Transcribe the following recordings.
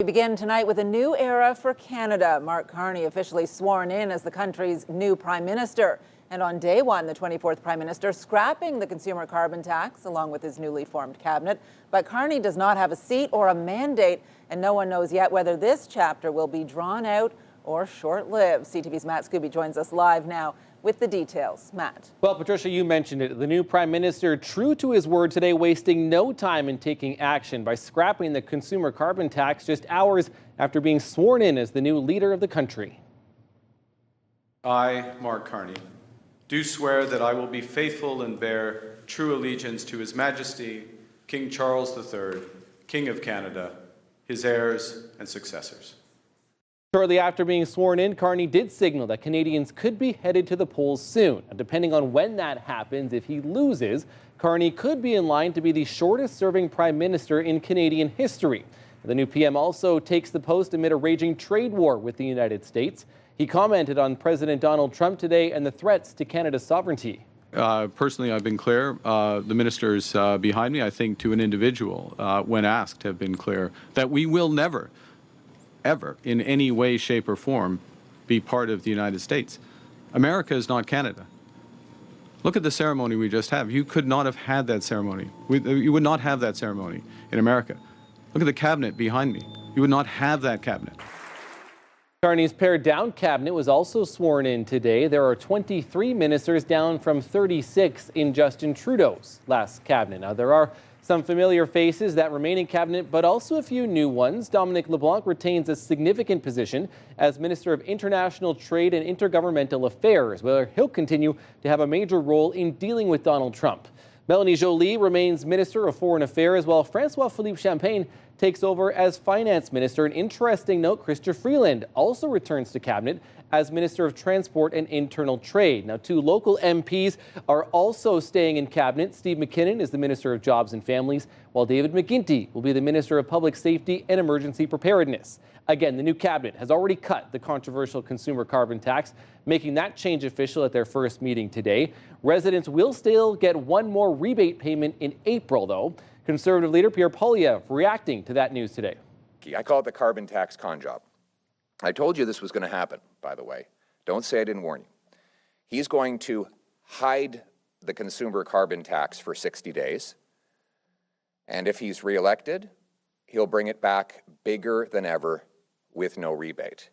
begin tonight with a new era for Canada. Mark Carney officially sworn in as the country's new Prime Minister. And on day one, the 24th Prime Minister scrapping the consumer carbon tax along with his newly formed cabinet. But Carney does not have a seat or a mandate, and no one knows yet whether this chapter will be drawn out or short-lived. CTV's Matt Skube joins us live now with the details. Matt. Well, Patricia, you mentioned it. The new Prime Minister, true to his word today, wasting no time in taking action by scrapping the consumer carbon tax just hours after being sworn in as the new leader of the country. I, Mark Carney, do swear that I will be faithful and bear true allegiance to His Majesty, King Charles III, King of Canada, his heirs and successors. Shortly after being sworn in, Carney did signal that Canadians could be headed to the polls soon. And depending on when that happens, if he loses, Carney could be in line to be the shortest-serving Prime Minister in Canadian history. The new PM also takes the post amid a raging trade war with the United States. He commented on President Donald Trump today and the threats to Canada's sovereignty. Personally, I've been clear. The ministers behind me, I think, to an individual, when asked, have been clear that we will never, ever, in any way, shape, or form, be part of the United States. America is not Canada. Look at the ceremony we just had. You could not have had that ceremony. You would not have that ceremony in America. Look at the cabinet behind me. You would not have that cabinet. Carney's pared-down cabinet was also sworn in today. There are 23 ministers, down from 36 in Justin Trudeau's last cabinet. Now, there are some familiar faces that remain in cabinet, but also a few new ones. Dominic LeBlanc retains a significant position as Minister of International Trade and Intergovernmental Affairs, where he'll continue to have a major role in dealing with Donald Trump. Melanie Joly remains Minister of Foreign Affairs, while François-Philippe Champagne takes over as Finance Minister. An interesting note, Chrystia Freeland also returns to cabinet as Minister of Transport and Internal Trade. Now, two local MPs are also staying in cabinet. Steve McKinnon is the Minister of Jobs and Families, while David McGuinty will be the Minister of Public Safety and Emergency Preparedness. Again, the new cabinet has already cut the controversial consumer carbon tax, making that change official at their first meeting today. Residents will still get one more rebate payment in April, though. Conservative leader Pierre Poilievre reacting to that news today. I call it the carbon tax con job. I told you this was going to happen, by the way. Don't say I didn't warn you. He's going to hide the consumer carbon tax for 60 days. And if he's reelected, he'll bring it back bigger than ever with no rebate.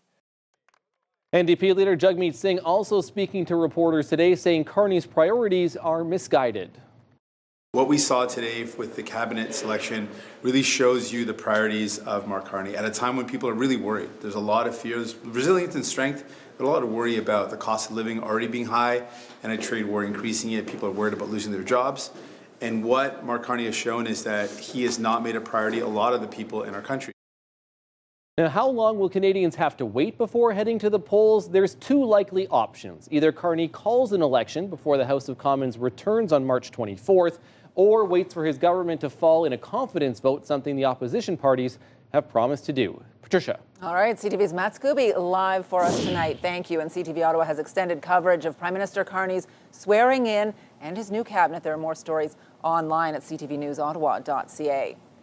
NDP leader Jagmeet Singh also speaking to reporters today, saying Carney's priorities are misguided. What we saw today with the cabinet selection really shows you the priorities of Mark Carney at a time when people are really worried. There's a lot of fears, resilience and strength, but a lot of worry about the cost of living already being high and a trade war increasing it. People are worried about losing their jobs. And what Mark Carney has shown is that he has not made a priority a lot of the people in our country. Now, how long will Canadians have to wait before heading to the polls? There's two likely options. Either Carney calls an election before the House of Commons returns on March 24th, or waits for his government to fall in a confidence vote, something the opposition parties have promised to do. Patricia. All right, CTV's Matt Skube live for us tonight. Thank you. And CTV Ottawa has extended coverage of Prime Minister Carney's swearing in and his new cabinet. There are more stories online at ctvnewsottawa.ca.